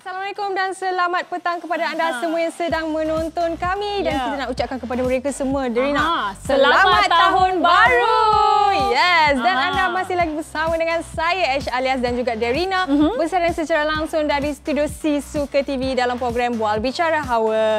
Assalamualaikum dan selamat petang kepada anda semua yang sedang menonton kami dan kita nak ucapkan kepada mereka semua, Derina, selamat tahun baru. Yes, dan anda masih lagi bersama dengan saya Ash alias dan juga Derina bersiaran secara langsung dari studio Suka TV dalam program Bual Bicara Hawa.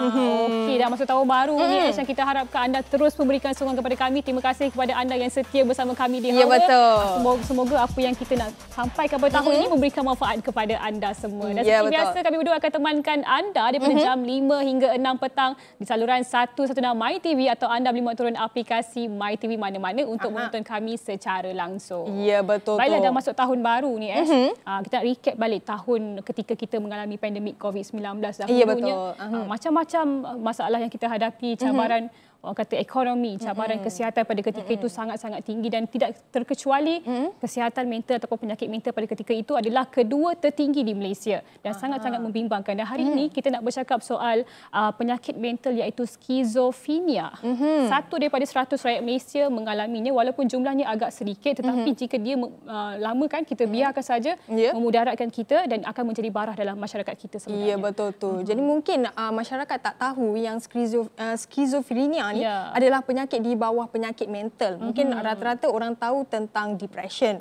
Okey, dah masuk tahun baru ni Ash, yang kita harapkan anda terus memberikan sokongan kepada kami. Terima kasih kepada anda yang setia bersama kami di Hawa. Ya, betul. Semoga apa yang kita nak sampaikan pada tahun ini memberikan manfaat kepada anda semua. Dan seperti biasa kami berdua akan temankan anda daripada jam 5 hingga 6 petang di saluran 116 MyTV atau anda boleh turun aplikasi MyTV mana-mana untuk menonton kami secara langsung. Ya, betul. Baiklah, dah masuk tahun baru ni Ash. Kita nak recap balik tahun ketika kita mengalami pandemik COVID-19 dahulunya. Ya, betul. Macam-macam masalah yang kita hadapi, cabaran orang kata ekonomi, cabaran kesihatan pada ketika itu sangat-sangat tinggi dan tidak terkecuali kesihatan mental ataupun penyakit mental pada ketika itu adalah kedua tertinggi di Malaysia dan sangat-sangat membimbangkan. Dan hari ini kita nak bercakap soal penyakit mental iaitu skizofrenia. Satu daripada 100 rakyat Malaysia mengalaminya walaupun jumlahnya agak sedikit, tetapi jika dia lama kan kita biarkan saja memudaratkan kita dan akan menjadi barah dalam masyarakat kita sebenarnya. Ya, betul tu. Jadi mungkin masyarakat tak tahu yang skizofrenia ni adalah penyakit di bawah penyakit mental. Mungkin rata-rata orang tahu tentang depression,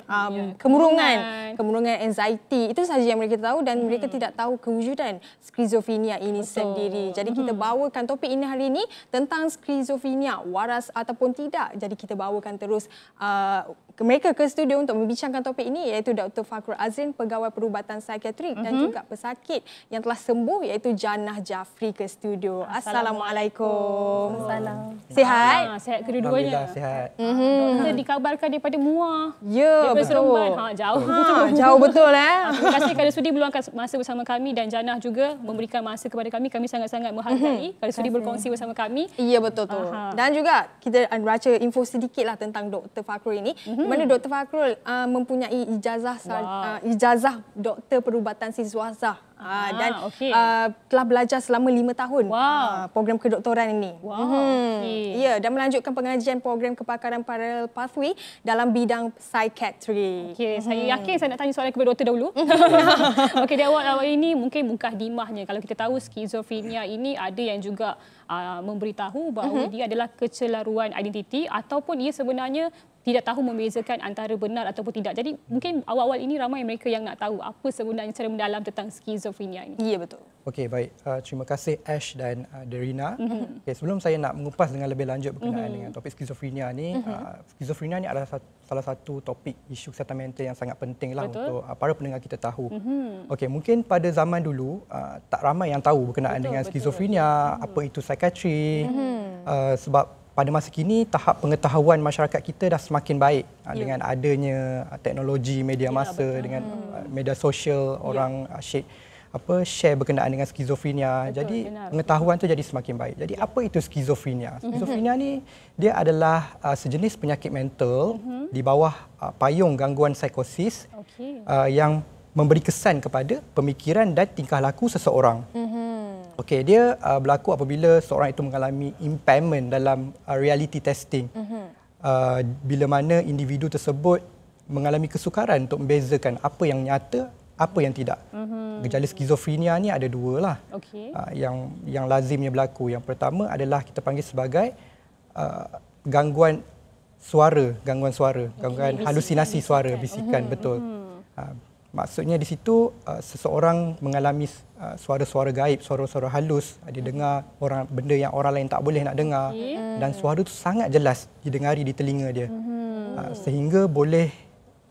kemurungan, anxiety. Itu sahaja yang mereka tahu dan mereka tidak tahu kewujudan skizofrenia ini sendiri. Jadi kita bawakan topik ini hari ini tentang skizofrenia, waras ataupun tidak. Jadi kita bawakan terus mereka ke studio untuk membincangkan topik ini iaitu Dr. Fakhrul Azrin, pegawai perubatan psikiatrik dan juga pesakit yang telah sembuh iaitu Jannah Jafri ke studio. Assalamualaikum. Sihat? Sihat kedua-duanya. Alhamdulillah sihat. Doktor dikabarkan daripada Muar. Ya, daripada betul. Seremban. Jauh betul. Jauh betul Terima kasih kerana sudi meluangkan masa bersama kami dan Jannah juga memberikan masa kepada kami. Kami sangat-sangat menghargai kerana sudi berkongsi bersama kami. Ya, betul tu. Dan juga kita baca info sedikitlah tentang Dr. Fakhrul ini. Di mana Dr. Fakhrul mempunyai ijazah doktor perubatan siswasah. Dan telah belajar selama 5 tahun program kedoktoran ini. Ya, dan melanjutkan pengajian program kepakaran parallel pathway dalam bidang psikiatri. Saya yakin saya nak tanya soalan kepada doktor dahulu. Di awal ini mungkin mukadimahnya. Kalau kita tahu skizofrenia ini ada yang juga memberitahu bahawa dia adalah kecelaruan identiti ataupun ia sebenarnya tidak tahu membezakan antara benar ataupun tidak. Jadi mungkin awal-awal ini ramai mereka yang nak tahu apa sebenarnya secara mendalam tentang skizofrenia ini. Ya, betul. Okey, baik. Terima kasih Ash dan Derina. Sebelum saya nak mengupas dengan lebih lanjut berkenaan dengan topik skizofrenia ni, skizofrenia ni adalah salah satu topik isu kesihatan mental yang sangat penting lah untuk para pendengar kita tahu. Okey, mungkin pada zaman dulu tak ramai yang tahu berkenaan dengan skizofrenia, apa itu psikiatri, sebab pada masa kini tahap pengetahuan masyarakat kita dah semakin baik dengan adanya teknologi media massa, dengan media sosial, orang share berkenaan dengan skizofrenia. Jadi pengetahuan tu jadi semakin baik. Jadi apa itu skizofrenia? Skizofrenia ni dia adalah sejenis penyakit mental di bawah payung gangguan psikosis yang memberi kesan kepada pemikiran dan tingkah laku seseorang. Okey, dia berlaku apabila seorang itu mengalami impairment dalam reality testing. Bila mana individu tersebut mengalami kesukaran untuk membezakan apa yang nyata, apa yang tidak. Gejala skizofrenia ni ada dua lah. Yang lazimnya berlaku. Yang pertama adalah kita panggil sebagai gangguan suara, gangguan halusinasi suara, bisikan, betul. Maksudnya di situ seseorang mengalami suara-suara gaib, suara-suara halus, dia dengar benda yang orang lain tak boleh nak dengar dan suara itu sangat jelas didengari di telinga dia. Sehingga boleh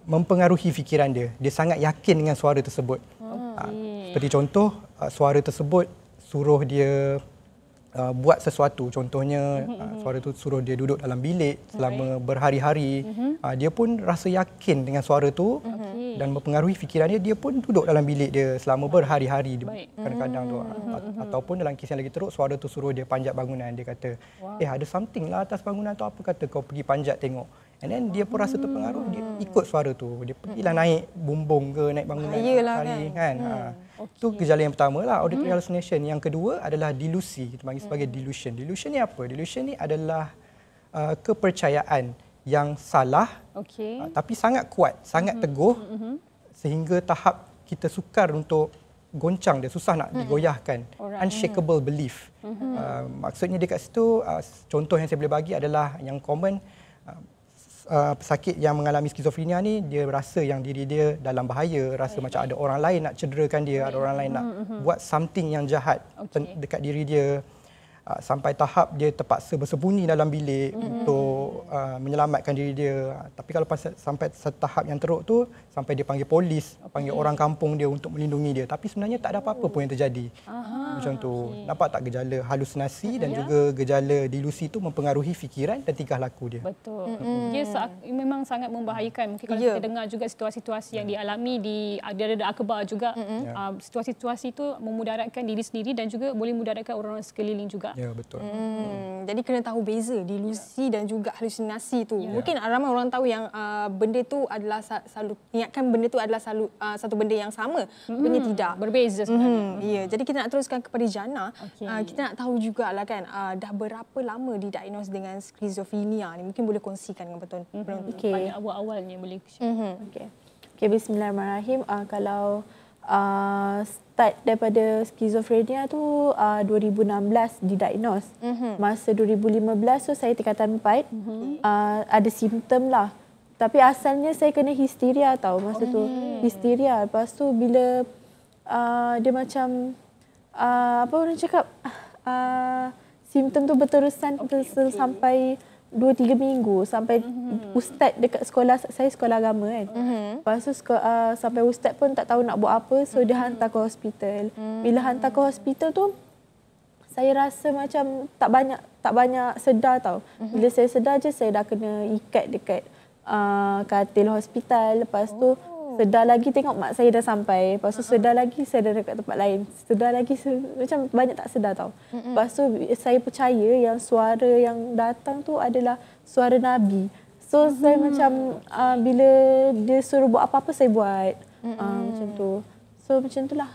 mempengaruhi fikiran dia. Dia sangat yakin dengan suara tersebut. Seperti contoh, suara tersebut suruh dia buat sesuatu. Contohnya suara itu suruh dia duduk dalam bilik selama berhari-hari. Dia pun rasa yakin dengan suara itu dan mempengaruhi fikiran dia. Dia pun duduk dalam bilik dia selama berhari-hari kadang-kadang tu. Ataupun dalam kes yang lagi teruk, suara itu suruh dia panjat bangunan. Dia kata, ada something lah atas bangunan tu, apa kata kau pergi panjat tengok. And then dia pun rasa terpengaruh, dia ikut suara tu. Dia pergilah naik bumbung ke, naik bangunan kan. Itu gejala yang pertama lah, auditory hallucination. Yang kedua adalah delusi, kita panggil sebagai delusion. Delusion ni apa? Delusion ni adalah kepercayaan yang salah tapi sangat kuat, sangat teguh sehingga tahap kita sukar untuk goncang dia, susah nak digoyahkan. Unshakable belief. Maksudnya dekat situ, contoh yang saya boleh bagi adalah yang common, pesakit yang mengalami skizofrenia ni, dia rasa yang diri dia dalam bahaya, rasa macam ada orang lain nak cederakan dia, ada orang lain nak buat something yang jahat dekat diri dia. Sampai tahap dia terpaksa bersembunyi dalam bilik untuk menyelamatkan diri dia. Tapi kalau sampai tahap yang teruk tu, sampai dia panggil polis, panggil orang kampung dia untuk melindungi dia. Tapi sebenarnya tak ada apa-apa pun yang terjadi. Macam tu. Nampak tak gejala halusinasi dan juga gejala delusi tu mempengaruhi fikiran dan tingkah laku dia. Betul. Dia memang sangat membahayakan. Mungkin kalau kita dengar juga situasi-situasi yang dialami di ada akhbar juga, situasi-situasi itu memudaratkan diri sendiri dan juga boleh mudaratkan orang sekeliling juga. Ya, betul. Jadi kena tahu beza delusi dan juga halusinasi tu. Mungkin ramai orang tahu yang benda tu adalah selalu ingatkan benda tu adalah selalu satu benda yang sama. Sebenarnya tidak. Berbeza sebenarnya. Ya, jadi kita nak teruskan kepada Jana. Kita nak tahu jugalah kan dah berapa lama didiagnose dengan skizofrenia ni. Mungkin boleh kongsikan dengan penonton. Pada awal-awalnya boleh share. Okey, bismillahirrahmanirrahim. Kalau start daripada skizofrenia tu 2016 didiagnose. Masa 2015 tu saya tingkatan 4. Ada simptom lah. Tapi asalnya saya kena histeria tau masa tu. Histeria. Lepas tu bila dia macam apa orang cakap simptom tu berterusan sampai 2-3 minggu sampai ustaz dekat sekolah, saya sekolah agama kan. Lepas tu sampai ustaz pun tak tahu nak buat apa, so dia hantar ke hospital. Bila hantar ke hospital tu saya rasa macam tak banyak sedar tau. Bila saya sedar je saya dah kena ikat dekat katil hospital. Lepas tu sedar lagi tengok mak saya dah sampai. Lepas tu sedar lagi saya dah dekat tempat lain. Sedar lagi macam banyak tak sedar tau. Lepas tu saya percaya yang suara yang datang tu adalah suara Nabi. So saya macam bila dia suruh buat apa-apa saya buat. Macam tu. So macam itulah.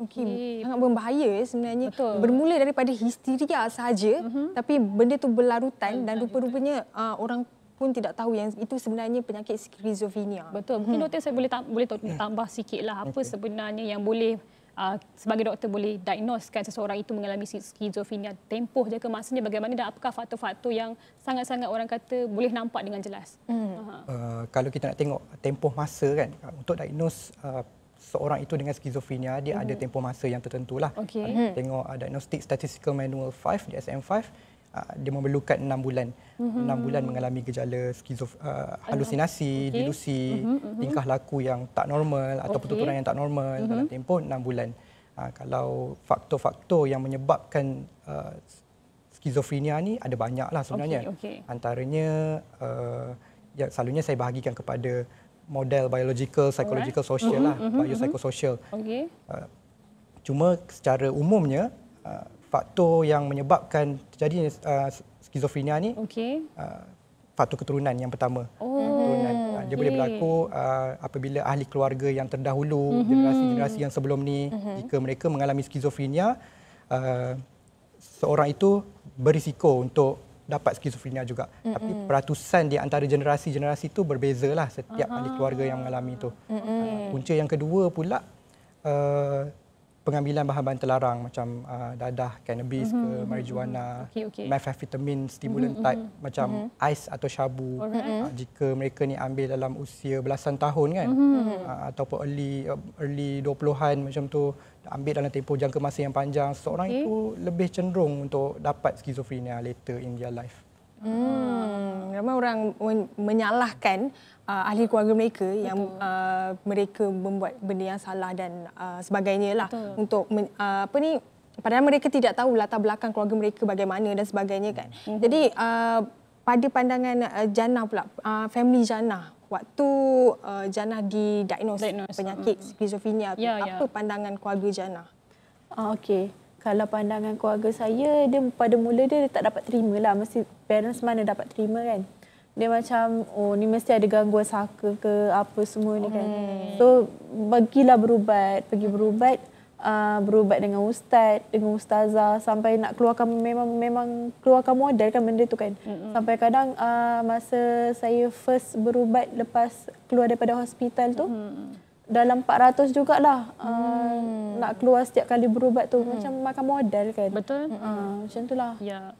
Okey, sangat berbahaya sebenarnya. Betul. Bermula daripada histeria saja, tapi benda tu berlarutan dan rupa-rupanya orang pun tidak tahu yang itu sebenarnya penyakit skizofrenia. Betul. Mungkin doktor saya boleh tambah sikitlah apa sebenarnya yang boleh sebagai doktor boleh diagnosekan seseorang itu mengalami skizofrenia. Tempoh je ke masanya bagaimana dan apakah faktor-faktor yang sangat-sangat orang kata boleh nampak dengan jelas. Kalau kita nak tengok tempoh masa kan untuk diagnose seorang itu dengan skizofrenia, dia ada tempoh masa yang tertentulah. Tengok Diagnostic Statistical Manual 5 DSM-5, dia memerlukan 6 bulan. 6 bulan mengalami gejala halusinasi, delusi, tingkah laku yang tak normal atau tuturan yang tak normal dalam tempoh 6 bulan. Kalau faktor-faktor yang menyebabkan skizofrenia ni ada banyaklah sebenarnya. Antaranya yang selalunya saya bahagikan kepada model biological, psychological, social lah, biopsychosocial. Cuma secara umumnya faktor yang menyebabkan terjadinya skizofrenia ni faktor keturunan yang pertama. Keturunan. Dia boleh berlaku apabila ahli keluarga yang terdahulu, generasi-generasi yang sebelum ni, jika mereka mengalami skizofrenia, seorang itu berisiko untuk dapat skizofrenia juga. Tapi peratusan di antara generasi-generasi itu berbezalah setiap ahli keluarga yang mengalami itu. Punca yang kedua pula, pengambilan bahan-bahan terlarang macam dadah, cannabis ke marijuana, methamphetamine, stimulant type macam ais atau syabu. Jika mereka ni ambil dalam usia belasan tahun kan, ataupun early 20-an macam tu, ambil dalam tempoh jangka masa yang panjang, seorang itu lebih cenderung untuk dapat skizofrenia later in their life. Ramai orang menyalahkan ahli keluarga mereka yang mereka membuat benda yang salah dan sebagainya lah. Untuk padahal mereka tidak tahu latar belakang keluarga mereka bagaimana dan sebagainya kan. Jadi pada pandangan Jana pula, family Jana, waktu Jana didiagnose penyakit skizofrenia tu, apa pandangan keluarga Jana? Okey. Kalau pandangan keluarga saya, dia pada mula dia tak dapat terima lah. Mesti parents mana dapat terima kan. Dia macam, oh ni mesti ada gangguan saka ke apa semua ni kan. So, pergi berubat dengan ustaz, dengan ustazah sampai nak keluarkan memang keluarkan modal kan benda tu kan. Sampai kadang masa saya first berubat lepas keluar daripada hospital tu, dalam 400 jugalah nak keluar setiap kali berubat tu macam makan modal kan. Betul. Macam itulah. Ya.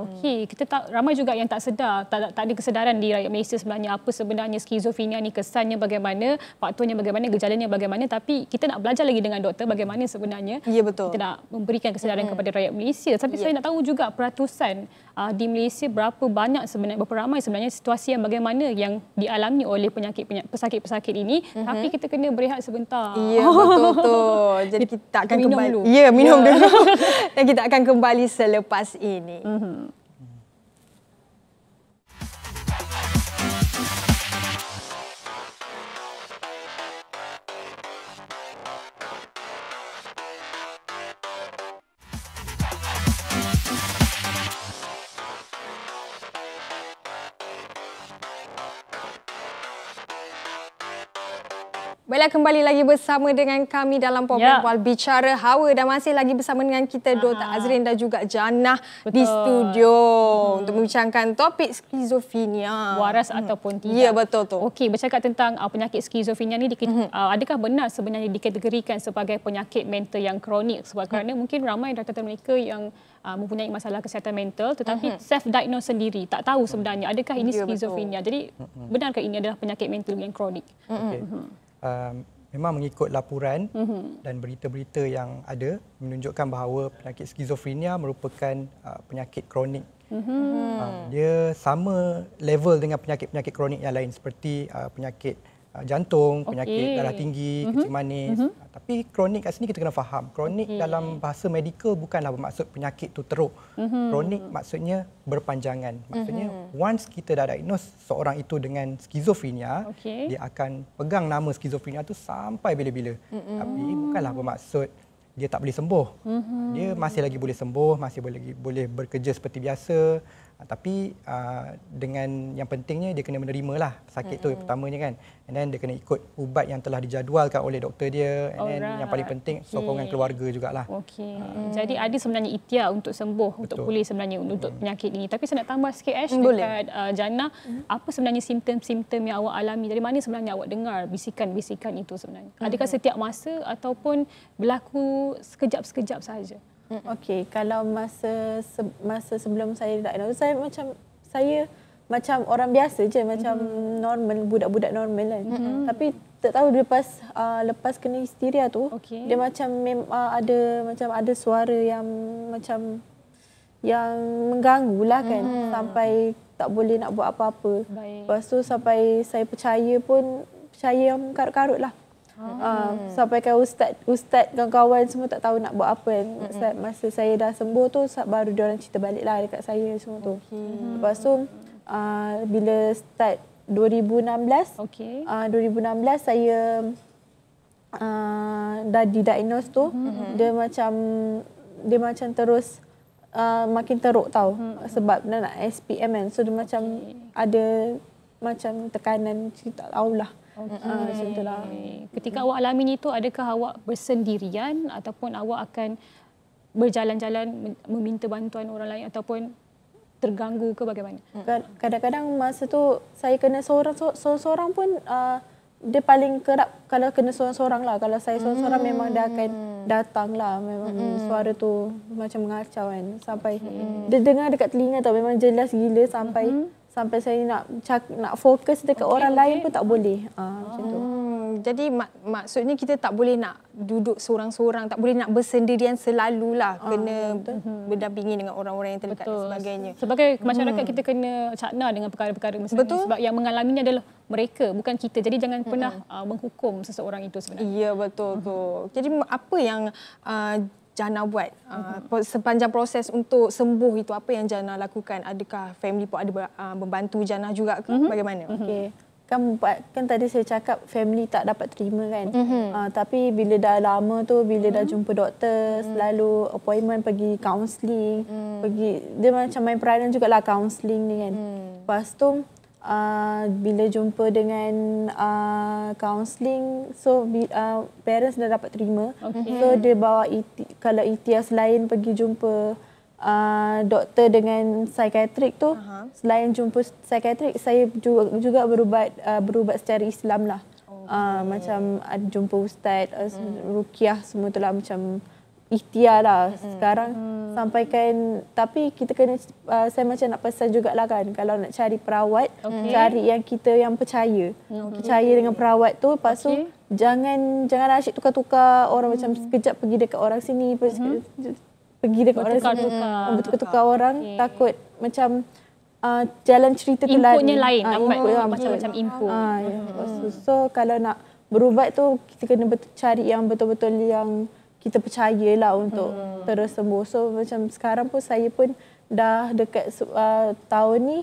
Okey, kita ramai juga yang tak sedar, tak ada kesedaran di rakyat Malaysia sebenarnya apa sebenarnya skizofrenia ni, kesannya bagaimana, faktornya bagaimana, gejalanya bagaimana, tapi kita nak belajar lagi dengan doktor bagaimana sebenarnya. Ya, betul. Kita nak memberikan kesedaran kepada rakyat Malaysia. Tapi saya nak tahu juga peratusan di Malaysia berapa banyak sebenarnya, berapa ramai sebenarnya situasi yang bagaimana yang dialami oleh pesakit-pesakit ini, tapi kita kena berehat sebentar. Ya, betul. Jadi kita akan minum kembali. dulu. Ya, minum dulu. Dan kita akan kembali selepas ini. Baiklah, kembali lagi bersama dengan kami dalam program Puan Bicara Hawa dan masih lagi bersama dengan kita Dr. Azrin dan juga Jannah di studio untuk membincangkan topik skizofrenia. Waras ataupun tidak. Ya, betul tu. Okey, bercakap tentang penyakit skizofrenia ni, adakah benar sebenarnya dikategorikan sebagai penyakit mental yang kronik? Sebab kerana mungkin ramai daripada mereka yang mempunyai masalah kesihatan mental tetapi self-diagnose sendiri, tak tahu sebenarnya adakah ini skizofrenia. Jadi benarkah ini adalah penyakit mental yang kronik? Okay. Memang mengikut laporan dan berita-berita yang ada menunjukkan bahawa penyakit skizofrenia merupakan penyakit kronik. Dia sama level dengan penyakit-penyakit kronik yang lain seperti penyakit jantung, penyakit darah tinggi, kencing manis. Tapi kronik kat sini kita kena faham. Kronik dalam bahasa medikal bukanlah bermaksud penyakit tu teruk. Kronik maksudnya berpanjangan. Maksudnya once kita dah diagnose seorang itu dengan skizofrenia, dia akan pegang nama skizofrenia tu sampai bila-bila. Tapi bukanlah bermaksud dia tak boleh sembuh. Dia masih lagi boleh sembuh, masih boleh bekerja seperti biasa. Tapi dengan yang pentingnya dia kena menerimalah sakit tu pertamanya kan. And then dia kena ikut ubat yang telah dijadualkan oleh doktor dia. And then yang paling penting sokongan keluarga jugalah. Okey. Jadi ada sebenarnya ikhtiar untuk sembuh, untuk pulih sebenarnya untuk penyakit ini. Tapi saya nak tambah sikit Ash dekat Jannah, apa sebenarnya simptom-simptom yang awak alami? Dari mana sebenarnya awak dengar bisikan-bisikan itu sebenarnya? Adakah setiap masa ataupun berlaku sekejap-sekejap sahaja? Okey, kalau masa sebelum saya diagnose, saya macam orang biasa je, macam normal, budak-budak normal kan. Tapi tak tahu lepas kena histeria tu, dia macam ada suara yang macam yang mengganggu lah kan, sampai tak boleh nak buat apa-apa. Lepas tu sampai saya percaya yang karut-karut lah. Sampai kan ustaz kawan-kawan semua tak tahu nak buat apa kan. Masa saya dah sembuh tu baru diorang cerita balik lah dekat saya semua tu. Lepas tu bila start 2016 saya dah didiagnose tu, dia macam terus makin teruk tau, sebab dah nak SPM kan. So dia macam ada macam tekanan, tak tahulah. Macam itulah. Ketika awak alami itu, adakah awak bersendirian ataupun awak akan berjalan-jalan meminta bantuan orang lain ataupun terganggu ke bagaimana? Kadang-kadang masa tu saya kena seorang pun dia paling kerap kalau kena seorang-seorang lah. Kalau saya seorang-seorang memang dia akan datang lah. Memang suara tu macam mengacau kan. Sampai dia dengar dekat telinga tau, memang jelas gila sampai saya nak fokus dekat orang lain pun tak boleh. Macam tu. Jadi maksudnya kita tak boleh nak duduk seorang-seorang, tak boleh nak bersendirian selalulah. Kena berdampingi dengan orang-orang yang terdekat dan sebagainya. Sebagai masyarakat kita kena cakna dengan perkara-perkara macam ni. Sebab yang mengalaminya adalah mereka, bukan kita. Jadi jangan pernah menghukum seseorang itu sebenarnya. Ya, betul tu. Jadi apa yang Jannah buat sepanjang proses untuk sembuh itu, apa yang Jannah lakukan? Adakah family pun ada membantu Jannah juga ke? Bagaimana? Okey. Kan tadi saya cakap family tak dapat terima kan. Tapi bila dah lama tu, bila dah jumpa doktor, selalu appointment pergi counselling, dia macam main peranan jugalah counselling ni kan. Lepas tu bila jumpa dengan counselling, so parents dah dapat terima. So dia bawa kalau ikhtiar selain pergi jumpa doktor dengan psikiatrik tu, selain jumpa psikiatrik, saya juga berubat secara Islam lah. Macam ada jumpa ustaz, ruqyah semua tu lah, macam ikhtiar lah sekarang sampaikan. Tapi kita kena saya macam nak pesan jugalah kan, kalau nak cari perawat, cari yang kita yang percaya. Percaya dengan perawat tu, lepas tu jangan asyik tukar-tukar orang, macam sekejap pergi dekat orang sini, pergi dekat orang sini, bertukar-tukar orang. Takut macam jalan cerita tu inputnya lain, macam-macam input. So kalau nak berubat tu kita kena cari yang betul-betul yang kita percayalah untuk terus sembuh. So macam sekarang pun saya pun dah dekat tahun ni,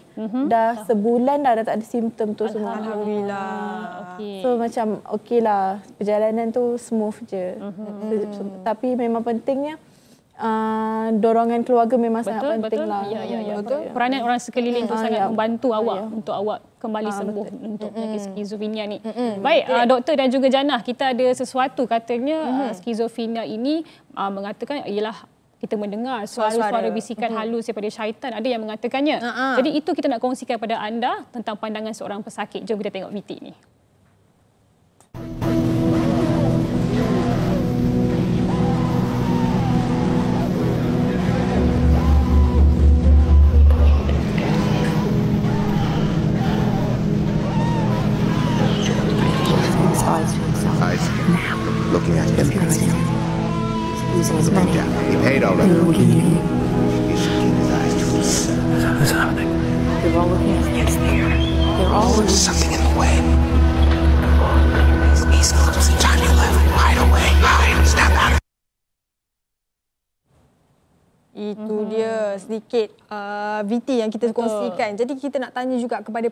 dah sebulan dah tak ada simptom tu semua. Alhamdulillah. So macam okeylah, perjalanan tu smooth je. Tapi memang pentingnya dorongan keluarga memang sangat penting lah. Betul. Peranan orang sekeliling tu sangat membantu awak untuk awak kembali sembuh untuk penyakit skizofrenia ni. Baik, doktor dan juga Jannah, kita ada sesuatu katanya skizofrenia ini mengatakan ialah kita mendengar suara-suara bisikan halus daripada syaitan. Ada yang mengatakannya. Jadi itu kita nak kongsikan kepada anda tentang pandangan seorang pesakit. Jom kita tengok VT ni. Eyes looking at him. Yeah, he paid already. He should keep his eyes to himself. What's happening? They're all looking at him. They're all There's something in the way. He's closing time you left. Hide away. Hide. Snap out. Itu dia sedikit VT yang kita kongsikan. Jadi kita nak tanya juga kepada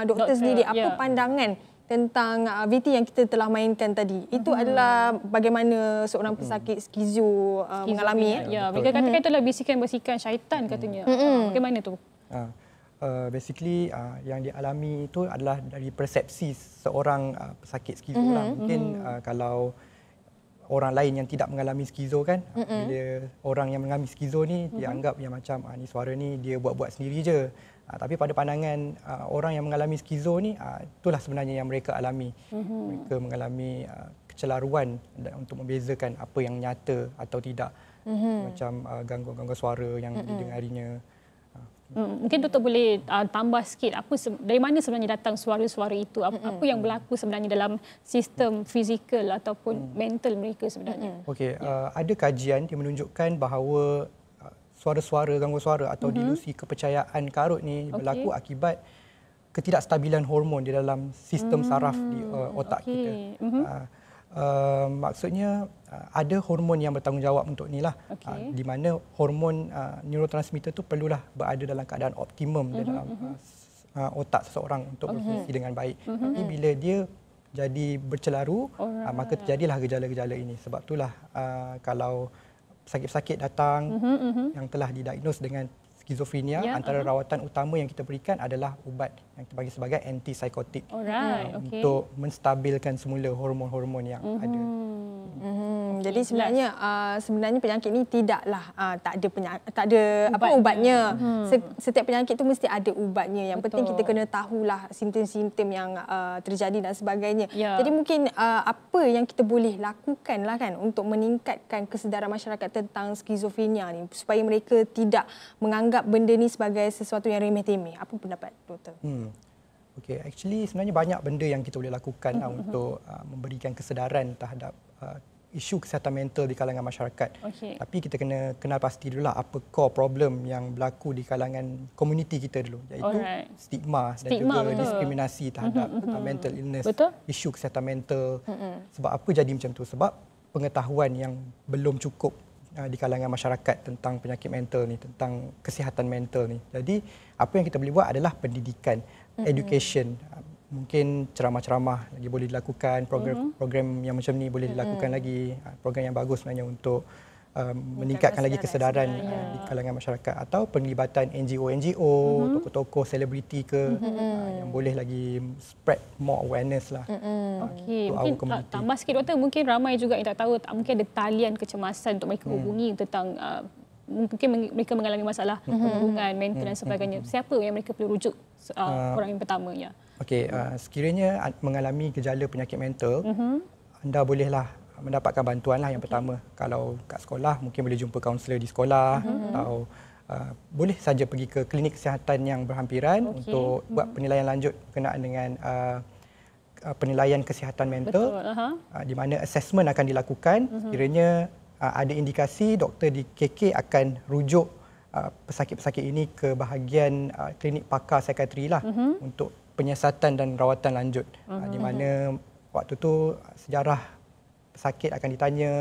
doktor sendiri, apa pandangan tentang VT yang kita telah mainkan tadi. Itu adalah bagaimana seorang pesakit skizo mengalami. Mereka katakan itulah bisikan-bisikan syaitan katanya. Bagaimana tu? Basically yang dialami itu adalah dari persepsi seorang pesakit skizo lah. Mungkin kalau orang lain yang tidak mengalami skizo kan, bila orang yang mengalami skizo ni dia anggap yang macam ni suara ni dia buat-buat sendiri je. Tapi pada pandangan orang yang mengalami skizo ni, itulah sebenarnya yang mereka alami. Mereka mengalami kecelaruan untuk membezakan apa yang nyata atau tidak. Macam gangguan-gangguan suara yang didengarinya. Mungkin doktor boleh tambah sikit dari mana sebenarnya datang suara-suara itu, apa yang berlaku sebenarnya dalam sistem fizikal ataupun mental mereka sebenarnya. Okey, ada kajian yang menunjukkan bahawa suara-suara, gangguan suara atau delusi kepercayaan karut ni berlaku akibat ketidakstabilan hormon di dalam sistem saraf di otak kita. Maksudnya ada hormon yang bertanggungjawab untuk inilah, di mana hormon neurotransmitter tu perlulah berada dalam keadaan optimum di dalam otak seseorang untuk berfungsi dengan baik. Tapi bila dia jadi bercelaru, maka terjadilah gejala-gejala ini. Sebab itulah kalau pesakit-pesakit datang yang telah didiagnos dengan skizofrenia, antara rawatan utama yang kita berikan adalah ubat yang kita bagi sebagai antipsikotik untuk menstabilkan semula hormon-hormon yang ada. Jadi sebenarnya penyakit ni tidaklah tak ada ubatnya. Setiap penyakit tu mesti ada ubatnya. Yang penting kita kena tahulah simptom-simptom yang terjadi dan sebagainya. Jadi mungkin apa yang kita boleh lakukan lah kan untuk meningkatkan kesedaran masyarakat tentang skizofrenia ni supaya mereka tidak menganggap benda ni sebagai sesuatu yang remeh-temeh. Apa pendapat doktor? Okey, actually sebenarnya banyak benda yang kita boleh lakukan untuk memberikan kesedaran terhadap isu kesihatan mental di kalangan masyarakat. Tapi kita kena kenal pasti dululah apa core problem yang berlaku di kalangan komuniti kita dulu, iaitu stigma dan juga diskriminasi terhadap mental illness, isu kesihatan mental. Sebab apa jadi macam tu? Sebab pengetahuan yang belum cukup di kalangan masyarakat tentang penyakit mental ni, tentang kesihatan mental ni. Jadi apa yang kita boleh buat adalah pendidikan, education. Mungkin ceramah-ceramah lagi boleh dilakukan, program yang macam ni boleh dilakukan lagi, program yang bagus sebenarnya untuk meningkatkan lagi kesedaran di kalangan masyarakat, atau penglibatan NGO, tokoh-tokoh selebriti ke yang boleh lagi spread more awareness lah. Mungkin tambah sikit doktor, mungkin ramai juga yang tak tahu, mungkin ada talian kecemasan untuk mereka hubungi tentang mungkin mereka mengalami masalah hubungan mental dan sebagainya. Siapa yang mereka perlu rujuk orang yang pertama? Okey, sekiranya mengalami gejala penyakit mental, anda bolehlah mendapatkan bantuan lah yang pertama. Kalau kat sekolah, mungkin boleh jumpa kaunselor di sekolah atau boleh saja pergi ke klinik kesihatan yang berhampiran untuk buat penilaian lanjut berkenaan dengan penilaian kesihatan mental. Di mana assessment akan dilakukan. Sekiranya ada indikasi, doktor di KK akan rujuk pesakit-pesakit ini ke bahagian klinik pakar psikiatri lah untuk penyiasatan dan rawatan lanjut. Di mana waktu tu sejarah pesakit akan ditanya,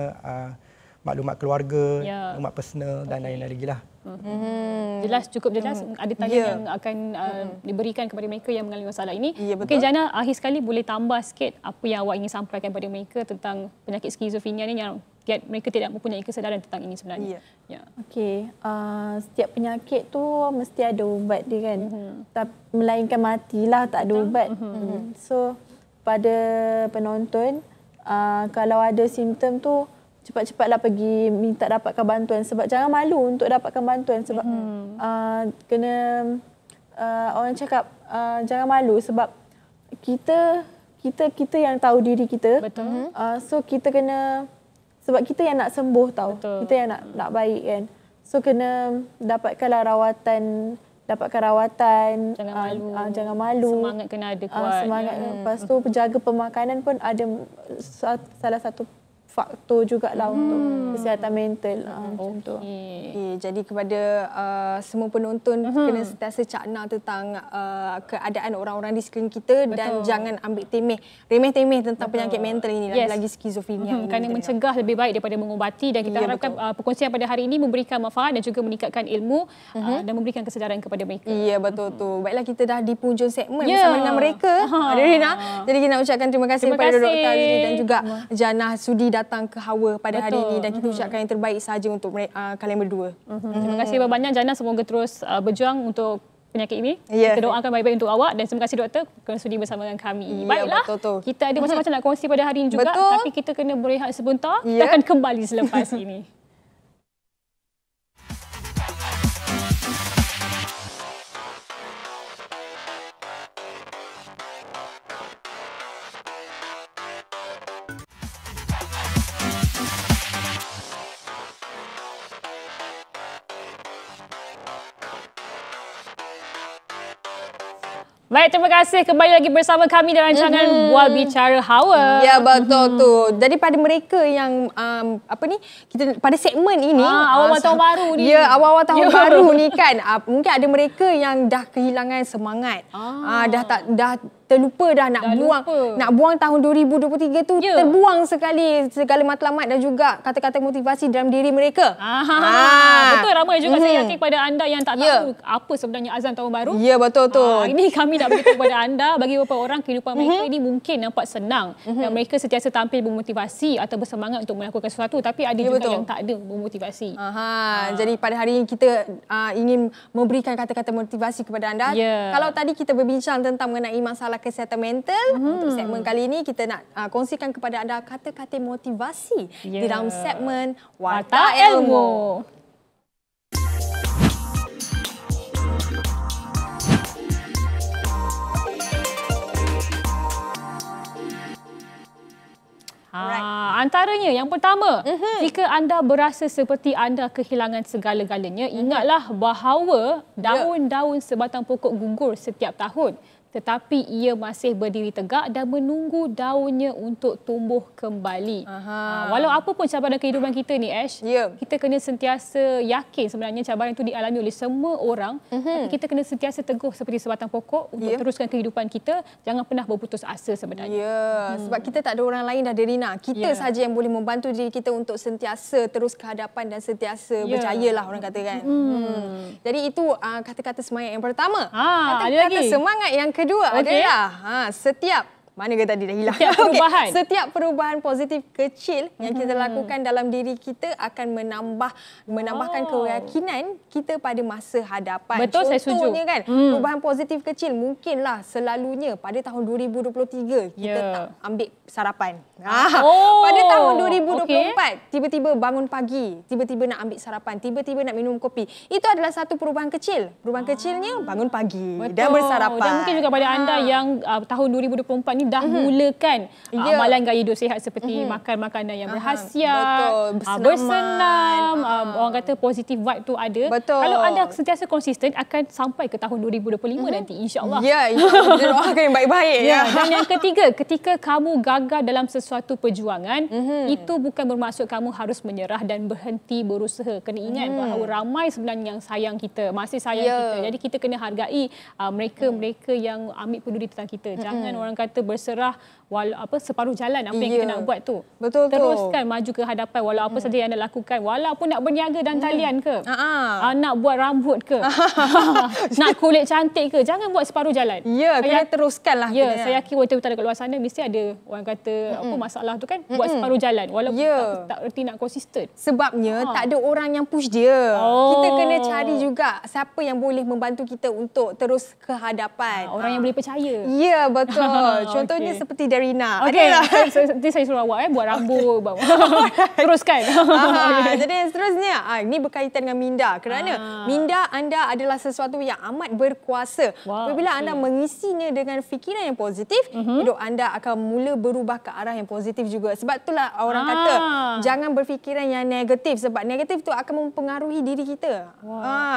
maklumat keluarga, maklumat personal dan lain-lain lagi lah. Jelas, cukup jelas. Ada tanya yang akan diberikan kepada mereka yang mengalami masalah ini. Mungkin Jana, akhir sekali boleh tambah sikit apa yang awak ingin sampaikan kepada mereka tentang penyakit skizofrenia ni yang mereka tidak mempunyai kesedaran tentang ini sebenarnya. Okey, setiap penyakit tu mesti ada ubat dia kan. Melainkan matilah tak ada ubat. So pada penonton, kalau ada simptom tu cepat-cepatlah pergi minta dapatkan bantuan, sebab jangan malu untuk dapatkan bantuan, sebab kena orang cakap jangan malu sebab kita yang tahu diri kita. Betul. So kita kena, sebab kita yang nak sembuh tahu. Betul. Kita yang nak baik kan. So kena dapatkan rawatan. Jangan malu. Semangat kena ada kuat. Semangat. Lepas tu penjaga pemakanan pun ada salah satu faktor jugalah untuk kesihatan mental. Macam tu. Jadi kepada semua penonton, kena sentiasa cakna tentang keadaan orang-orang di sekeliling kita dan jangan ambil remeh-temeh tentang penyakit mental ini, lagi skizofrenia. Kerana mencegah lebih baik daripada mengubati, dan kita harapkan perkongsian pada hari ini memberikan manfaat dan juga meningkatkan ilmu dan memberikan kesedaran kepada mereka. Ya, betul tu. Baiklah, kita dah di penghujung segmen bersama dengan mereka. Rina. Jadi kita nak ucapkan terima kasih kepada Dr. Azri dan juga Jana sudi datang ke Hawa pada hari ini, dan kita ucapkan yang terbaik sahaja untuk kalian berdua. Terima kasih banyak Jana, semoga terus berjuang untuk penyakit ini. Kita doakan baik-baik untuk awak, dan terima kasih doktor kerana sudi bersama dengan kami. Baiklah, kita ada macam-macam nak kongsi pada hari ini juga, tapi kita kena berehat sebentar. Kita akan kembali selepas ini. Baik, terima kasih kembali lagi bersama kami dalam rancangan Bual Bicara Hawa. Ya, betul tu. Jadi pada mereka yang kita pada segmen ini awal-awal tahun baru ni. Ya, awal-awal tahun baru ni kan, mungkin ada mereka yang dah kehilangan semangat. Dah terlupa dah nak buang tahun 2023 tu, terbuang sekali segala matlamat dan juga kata-kata motivasi dalam diri mereka. Betul, ramai juga saya yakin kepada anda yang tak tahu apa sebenarnya azam tahun baru. Ya, betul tu. Ini kami nak beritahu kepada anda, bagi beberapa orang kehidupan mereka ini mungkin nampak senang dan mereka sentiasa tampil bermotivasi atau bersemangat untuk melakukan sesuatu, tapi ada juga yang tak ada bermotivasi. Jadi pada hari ini kita ingin memberikan kata-kata motivasi kepada anda. Kalau tadi kita berbincang tentang mengenai masalah kesihatan mental, untuk segmen kali ini kita nak kongsikan kepada anda kata-kata motivasi di dalam segmen Warta Ilmu. Antaranya yang pertama, jika anda berasa seperti anda kehilangan segala-galanya, ingatlah bahawa daun-daun sebatang pokok gugur setiap tahun, tetapi ia masih berdiri tegak dan menunggu daunnya untuk tumbuh kembali. Walau apa pun cabaran kehidupan kita ni, Ash, kita kena sentiasa yakin sebenarnya cabaran itu dialami oleh semua orang, tapi kita kena sentiasa teguh seperti sebatang pokok untuk teruskan kehidupan kita. Jangan pernah berputus asa sebenarnya. Sebab kita tak ada orang lain dah, Derina. Kita saja yang boleh membantu diri kita untuk sentiasa terus ke hadapan dan sentiasa berjaya lah, orang kata kan. Jadi itu kata-kata semangat yang pertama. Kata-kata semangat yang kedua adalah setiap Mana ke tadi dah hilang. Setiap perubahan. Okay. Setiap perubahan positif kecil yang kita lakukan dalam diri kita akan menambahkan keyakinan kita pada masa hadapan. Betul, saya setuju. Contohnya kan, perubahan positif kecil mungkinlah selalunya pada tahun 2023 kita tak ambil sarapan. Pada tahun 2024 tiba-tiba bangun pagi, tiba-tiba nak ambil sarapan, tiba-tiba nak minum kopi. Itu adalah satu perubahan kecil. Perubahan kecilnya bangun pagi dan bersarapan. Dan mungkin juga pada anda yang tahun 2024 ni dah mulakan amalan gaya hidup sihat seperti makan makanan yang berhasiat, bersenam, orang kata positive vibe tu ada. Betul. Kalau anda sentiasa konsisten akan sampai ke tahun 2025 nanti insya-Allah. Ya, kita doakan yang baik-baik. Dan yang ketiga, ketika kamu gagal dalam sesuatu perjuangan, itu bukan bermaksud kamu harus menyerah dan berhenti berusaha. Kena ingat bahawa ramai sebenarnya yang sayang kita, masih sayang kita. Jadi kita kena hargai mereka yang ambil peduli tentang kita. Jangan orang kata berserah separuh jalan apa yang kita nak buat tu. Betul. Teruskan maju ke hadapan walau apa saja yang anda lakukan. Walaupun nak berniaga dan talian ke, nak buat rambut ke, nak kulit cantik ke, jangan buat separuh jalan. Ya, kena teruskanlah. Ya, saya yakin wanita-wanita kat luar sana mesti ada orang kata apa masalah tu kan, buat separuh jalan walaupun tak erti nak konsisten. Sebabnya tak ada orang yang push dia. Kita kena cari juga siapa yang boleh membantu kita untuk terus ke hadapan. Orang yang boleh percaya. Ya, betul. Contohnya seperti Darina. Okey, nanti saya suruh awak buat rambut. Teruskan. Jadi seterusnya, ini berkaitan dengan minda. Kerana minda anda adalah sesuatu yang amat berkuasa. Apabila anda mengisinya dengan fikiran yang positif, hidup anda akan mula berubah ke arah yang positif juga. Sebab itulah orang kata, jangan berfikiran yang negatif. Sebab negatif tu akan mempengaruhi diri kita.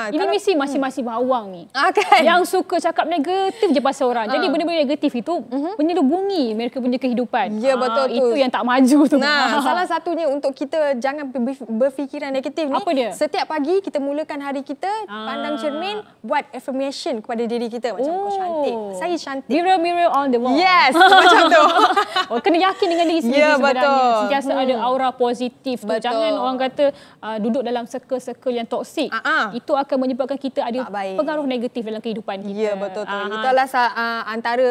Ini mesti masing-masing bawang ni. Kan? Yang suka cakap negatif je pasal orang. Jadi benda-benda negatif itu menyelubungi mereka punya kehidupan. Ya, betul tu. Itu yang tak maju tu. Salah satunya untuk kita jangan berfikiran negatif ni. Apa dia? Setiap pagi kita mulakan hari kita, pandang cermin, buat affirmation kepada diri kita. Macam kau cantik. Saya cantik. Mirror, mirror on the wall. Yes, macam tu. Kena yakin dengan diri sendiri sebenarnya. Betul. Sentiasa ada aura positif tu. Jangan orang kata duduk dalam circle-circle yang toksik. Itu akan menyebabkan kita ada pengaruh negatif dalam kehidupan kita. Ya, betul tu. Itulah antara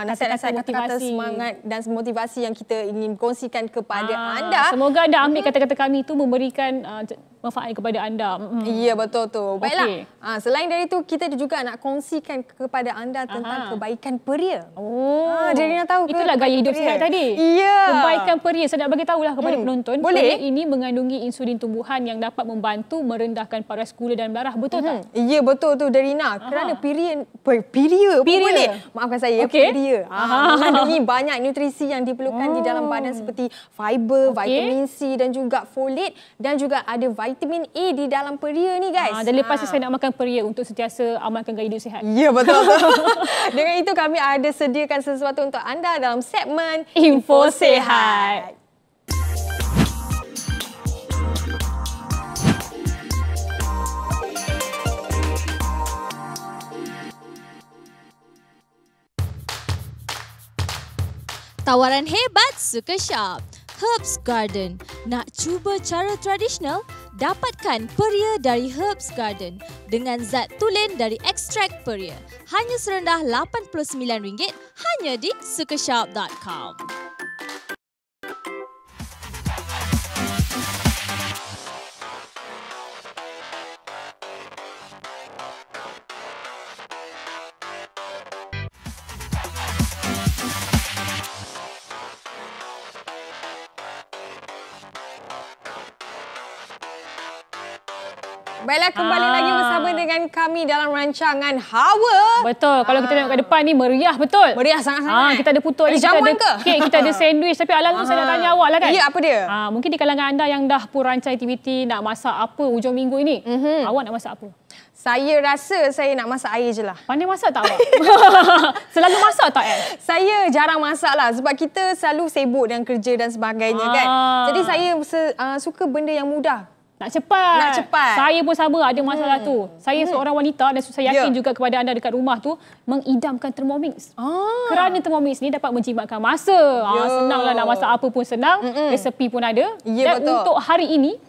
nasihat-nasihat kata semangat dan motivasi yang kita ingin kongsikan kepada anda. Semoga anda ambil kata-kata kami itu memberikan manfaat kepada anda. Ya, betul tu. Baiklah. Selain dari itu, kita juga nak kongsikan kepada anda tentang kebaikan peria. Jadi nak tahu ke? Itulah gaya hidup sihat tadi. Ya. Kebaikan peria. Saya nak bagi tahulah kepada penonton. Boleh. Peria ini mengandungi insulin tumbuhan yang dapat membantu merendahkan paras gula dan darah. Betul tak? Ya, betul tu Darina. Kerana peria boleh. Maafkan saya. Peria. Mengandungi banyak nutrisi yang diperlukan di dalam badan seperti fiber, vitamin C dan juga folat dan juga ada vitamin A di dalam peria ni guys. Dan lepas saya nak makan peria untuk sentiasa amalkan gaya hidup sihat. Ya, betul. Dengan itu kami ada sediakan sesuatu untuk anda dalam segmen Info Sihat. Tawaran hebat Suka Shop. Herbs Garden. Nak cuba cara tradisional? Dapatkan peria dari Herbs Garden dengan zat tulen dari ekstrak peria. Hanya serendah RM89 hanya di sukashop.com. Baiklah, kembali lagi bersama dengan kami dalam rancangan Hawa. Betul. Kalau kita tengok ke depan ni meriah betul. Meriah sangat-sangat. Kita ada putuk ni, kita ada kek, kita ada sandwich. Tapi alam tu saya nak tanya awak lah kan. Ya, apa dia? Mungkin di kalangan anda yang dah pun rancang aktiviti nak masak apa hujung minggu ini. Awak nak masak apa? Saya rasa saya nak masak air je lah. Pandai masak tak awak? Selalu masak tak Saya jarang masak lah sebab kita selalu sibuk dengan kerja dan sebagainya kan. Jadi saya suka benda yang mudah. Nak cepat. Nak cepat. Saya pun sama ada masalah tu. Saya seorang wanita dan saya yakin juga kepada anda dekat rumah tu mengidamkan Thermomix. Kerana Thermomix ni dapat menjimatkan masa. Senanglah nak masak apa pun senang. Resepi pun ada. Dan betul. untuk hari ini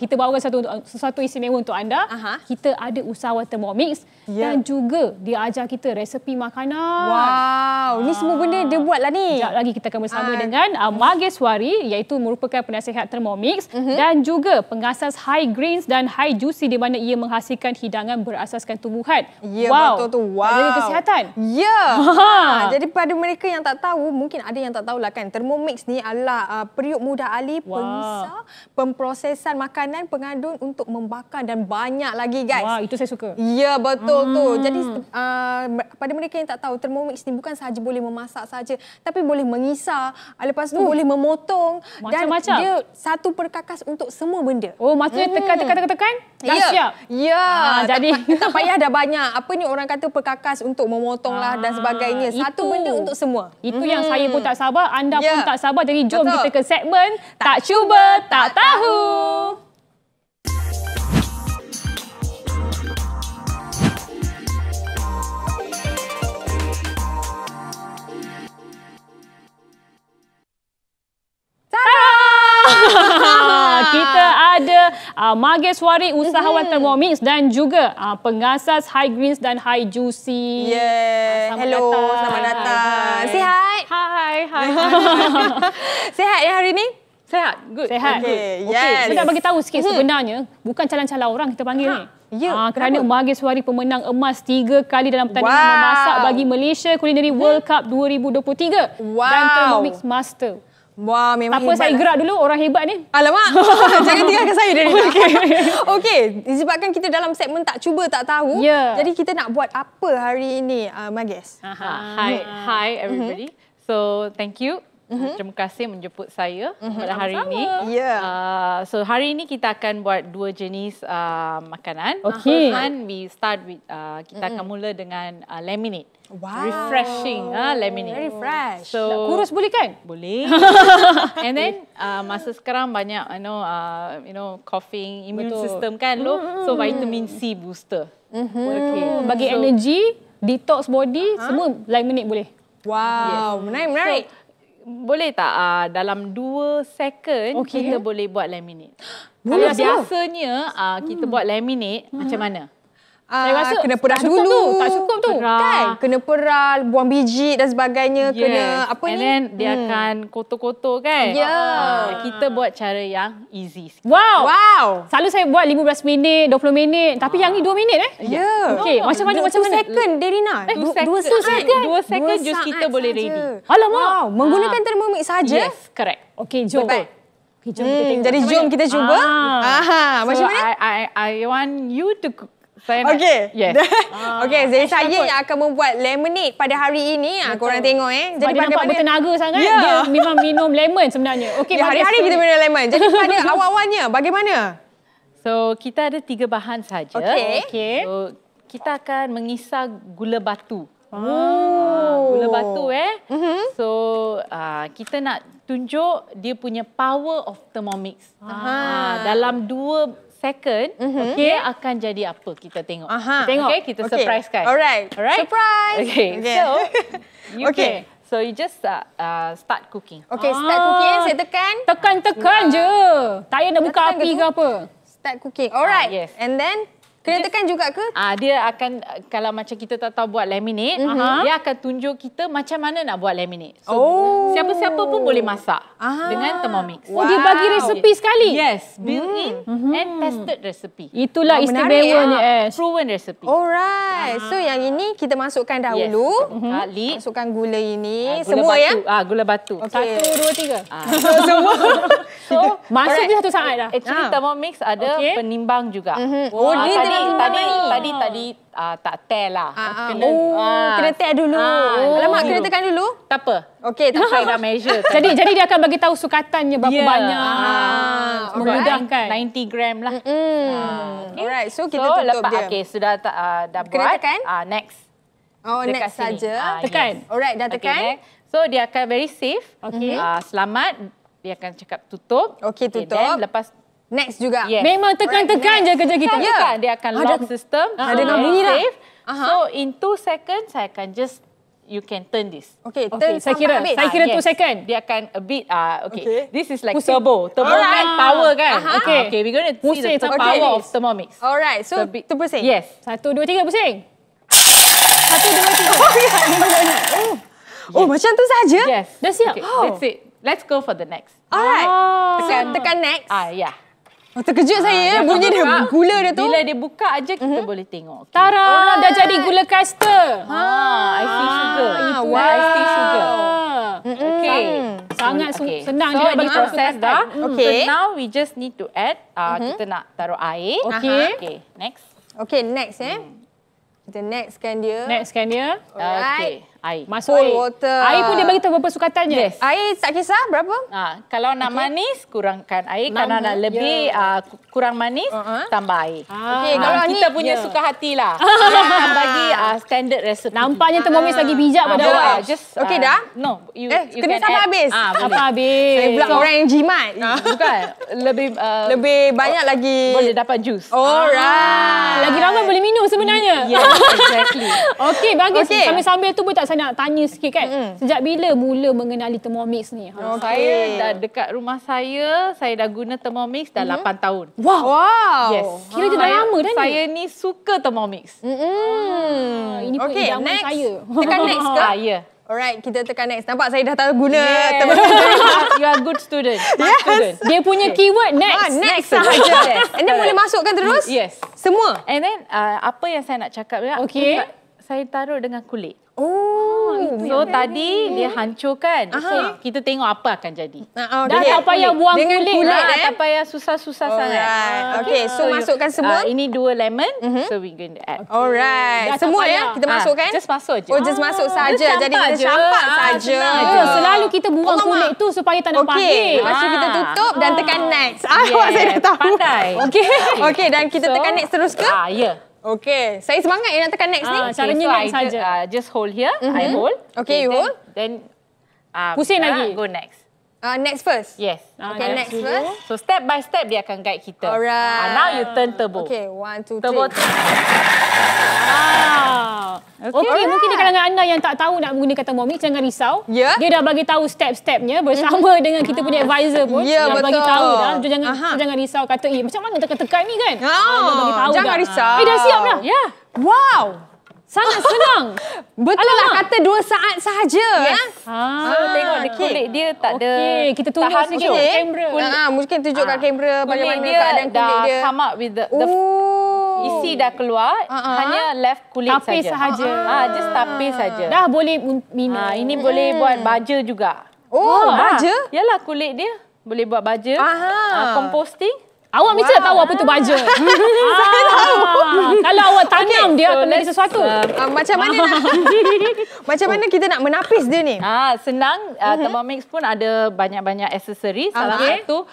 kita bawakan sesuatu istimewa untuk anda. Kita ada usahawan Thermomix dan juga dia ajar kita resepi makanan. Wow, ni semua benda dia buat lah ni. Sekejap lagi kita akan bersama dengan Mageswari iaitu merupakan penasihat Thermomix dan juga pengasas high greens dan high juicy di mana ia menghasilkan hidangan berasaskan tumbuhan. Ya, betul tu. Wow. Jaga kesihatan. Ya. Jadi pada mereka yang tak tahu, mungkin ada yang tak tahulah kan, Thermomix ni adalah periuk mudah alih, pengisar, pemprosesan makanan, pengadun untuk membakar dan banyak lagi guys. Wah, itu saya suka. Ya, betul tu. Jadi pada mereka yang tak tahu, Thermomix ni bukan sahaja boleh memasak saja, tapi boleh mengisar, lepas tu boleh memotong dan macam-macam. dia satu perkakas untuk semua benda. Oh, maksudnya tekan dah siap. Ya. Jadi tak payah dah banyak. Apa ni orang kata perkakas untuk memotong lah dan sebagainya. Satu benda untuk semua. Itu yang saya pun tak sabar, anda pun Ya. tak sabar. Jadi jom Betul. kita ke segmen Tak Cuba Tak Tahu. Kita ada Mageswari, usahawan Thermomix dan juga pengasas high greens dan high juicy. Hello, selamat datang. Sihat? Hai. Sihat ya hari ni? Sehat, good. Sehat, Okay, good. yes. Saya nak bagi tahu sikit sebenarnya bukan calang-calang orang kita panggil ni. Ya, Kerana Mageswari pemenang emas 3 kali dalam pertandingan Wow. memasak bagi Malaysia Culinary World Cup 2023 Wow. dan Thermomix Master. Wah, memang Tak apa, hebat. saya gerak dulu, orang hebat ni. Alamak, jangan tinggalkan saya dari ni. Okey, disebabkan kita dalam segmen tak cuba tak tahu. Ya. Jadi kita nak buat apa hari ini, Mages? Hi everybody. So thank you. Terima kasih menjemput saya pada hari ini. Ya. So hari ini kita akan buat 2 jenis makanan. Okey. First one we start with kita akan mula dengan lemonade. Wow. Refreshing lemonade. Very fresh. So Kurus boleh kan? boleh. And then masa sekarang banyak coughing, immune system kan low. So vitamin C booster. Okay. Bagi energy, detox body, semua lemonade boleh. Wow, menarik. Boleh tak dalam 2 second kita boleh buat lemonade? Boleh Kalau biasanya kita buat lemonade macam mana? Saya rasa kena perah tak cukup dulu. tu, tak cukup tu. Kan? Kena perah, buang biji dan sebagainya. Kena apa And ni? then dia akan kotor-kotor kan? Ya. Kita buat cara yang easy sikit. Wow. Selalu saya buat 15 minit, 20 minit. Tapi yang ni 2 minit Ya. Okey, macam mana? 2 second, Derina. 2 second just kita boleh ready. Alamak. Wow, menggunakan Thermomix saja? Yes, correct. Okey, jom. Baik. Okay, jom kita tengok. Jadi macam jom mana. kita cuba. Macam So mana? I want you to cook. Saya nak- Okey. Yes. Okey, jadi saya yang akan membuat lemonade pada hari ini. Korang tengok Sebab dia nampak bertenaga sangat. Ya. Dia memang minum lemon sebenarnya. Okey, Ya, hari-hari kita minum lemon. Jadi pada awal-awalnya bagaimana? So kita ada 3 bahan saja. Okey. So kita akan mengisar gula batu. Gula batu So kita nak tunjuk dia punya power of Thermomix. Dalam 2 second dia akan jadi apa kita tengok. Tengok. Okay, kita surprise kan. Alright. Surprise. Okay. So you just start cooking. Okay, start cooking. Saya tekan. Tekan-tekan je. Tak payah nak buka Tekan api ke ke tu? apa. Start cooking. Alright. Yes. And then kena tekan juga ke? Dia akan, kalau macam kita tak tahu buat lemonade, dia akan tunjuk kita macam mana nak buat lemonade. So, siapa-siapa pun boleh masak dengan Thermomix. Oh, dia bagi resepi sekali. Yes, built-in and tested recipe. Itulah menarik, istimewanya, Ash. Proven recipe. Alright. So yang ini kita masukkan dahulu. Lead. Masukkan gula ini. Gula Semua batu. ya? Gula batu. Okay. 1, 2, 3. Semua. So, masuk je satu saat dah. Actually, Thermomix ada Okay. penimbang juga. Oh, dia tadi timbang ni. tadi tak tear lah. Kena tear dulu. Alamak, kena tekan dulu. Tak apa. Okey, tak Saya apa. dah measure. Jadi dia akan bagi tahu sukatannya berapa banyak. Memudahkan. 90 gram lah. Alright, so kita So, tutup lepas, dia. okay, sudah dah Kena buat. tekan? Next. Oh, Dekat next sini. saja. Tekan. Yes. Alright, dah Okay, tekan. next. So, dia akan very safe. Okay. Selamat. Dia akan cakap tutup. Okey, tutup. Then lepas Next juga. Yes. Memang tekan-tekan je kerja kita. Tekan, dia akan lock system. dengar bunyi dah. Safe. So in 2 seconds, saya akan just, you can turn this. Okay, turn Saya kira sampai habis. 2 second. Dia akan a bit, Okay. this is like Pusing. turbo. Turbo kan power kan. Okay. Okay, we're going to see Pusing the sampai power habis. of Thermomix. Alright, so So, tu pusing. Yes. 1, 2, 3 pusing. 1, 2, 3. Oh, macam tu saja? Yes. Dah siap? Okay, that's it. Let's go for the next. Alright. Tekan next. Yeah. Oh, terkejut saya. Bunyi dia gula dia tu. Bila dia buka aja kita boleh tengok. Okay. Tara, dah jadi gula caster. Icing sugar. wow. Icing sugar. Okay. Sangat Okay. senang So, dia nak bagi tahu proses tekan. dah. Okay. So now we just need to add, kita nak taruh air. Okay. Okay, next. Okay, next Kita nextkan dia. Nextkan dia. Okay, air. Masuk Cold air. water. Air pun dia bagi tahu berapa sukatannya. Yes. Air tak kisah berapa? Kalau nak manis, kurangkan air. Kalau nak lebih kurang manis, tambah air. Okay, kalau ni Kita punya suka hatilah. Kita akan bagi standard recipe. Nampaknya Thermomix lagi bijak pada awak. Just, Okay dah? No, you kena can sampai add. habis. Sampai Boleh. habis. Saya pula orang yang jimat. Bukan, lebih Lebih banyak lagi. boleh dapat jus. Alright. Lagi ramai boleh minum sebenarnya. Yes, exactly. Okey, bagus. Okey. Sambil-sambil tu pun tak saya nak tanya sikit kan. Sejak bila mula mengenali Thermomix ni? Saya dah dekat rumah saya dah guna Thermomix dah 8 tahun. Wow. Yes. Kira dia dah lama dah ni. Saya ni suka Thermomix. Ini pun Okay, idaman next. saya. Tekan next ke? Ya. Alright, kita tekan next. Nampak saya dah tahu guna You are good student. Smart student. Dia punya keyword next. next sahaja. Yes. And then boleh masukkan terus? Yes. Semua? And then apa yang saya nak cakap ya, Okey. saya taruh dengan kulit. Oh. So tadi dia hancurkan. So kita tengok apa akan jadi. Dah tak payah buang Dengan kulit. Tak payah susah-susah sangat. Alright. Okay, so masukkan semua? Ini 2 lemon. So we going to add. Alright. Dah tak Semua payah. ya? Kita masukkan? Just masuk je. Oh, just masuk saja. Just Jadi campak kita je. campak saja. Oh, selalu kita buang kulit tu supaya tak nampak Okey, pahit. lepas tu kita tutup dan tekan next. Yes, Awak saya dah tahu. pandai. Okey. Okey, dan kita tekan next terus ke? Ya. Okey, saya semangat yang nak tekan next ni. Caranya so next saja. just hold here. I hold. Okay, you hold. Then Pusing lagi. Go next. Next first. Yes. Okay, next first. So step by step dia akan guide kita. Alright. Now you turn turbo. Okay, 1, 2, 3. Turbo. Okey, mungkin di kalangan anda yang tak tahu nak menggunakan Thermomix, jangan risau. Ya. Dia dah bagi tahu step-stepnya bersama dengan kita punya advisor pun. Ya, dah bagi betul. tahu dah. Jangan risau kata, macam mana tekan-tekan ni kan? Dah bagi tahu jangan dah. risau. Dah siap dah? Ya. Wow. Sangat senang. Betul lah kata 2 saat sahaja. Yes. So tengok dia kulit dia tak ada. Okey, kita tunjuk tak sikit hancur. kat kamera. Mungkin tunjuk kat kamera Kulit bagaimana dia keadaan kulit dah dia. come up with the isi dah keluar, hanya left kulit Tapis sahaja. Just tapis saja. Dah boleh minum. Ini boleh buat baja juga. Oh, baja? Yalah kulit dia boleh buat baja. Composting. Awak mesti tak tahu apa tu baja. Saya tahu. Kalau awak tanam dia akan jadi sesuatu. Macam mana kita nak menapis dia ni? Senang. Thermomix pun ada banyak-banyak aksesori. Salah satu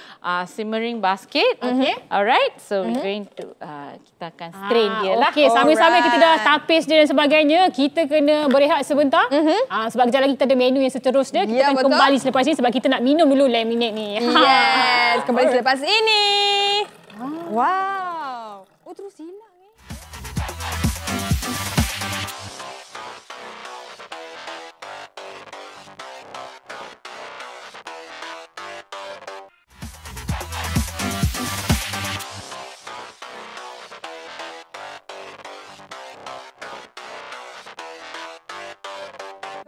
simmering basket. Alright. So we're going to kita akan strain dia lah. Okey, sambil-sambil kita dah tapis dia dan sebagainya, kita kena berehat sebentar. Sebab kejap lagi kita ada menu yang seterusnya. Kita akan kembali selepas ini sebab kita nak minum dulu lemonade ni. Yes, kembali selepas ini. Wow. Oh, terus hilang ni.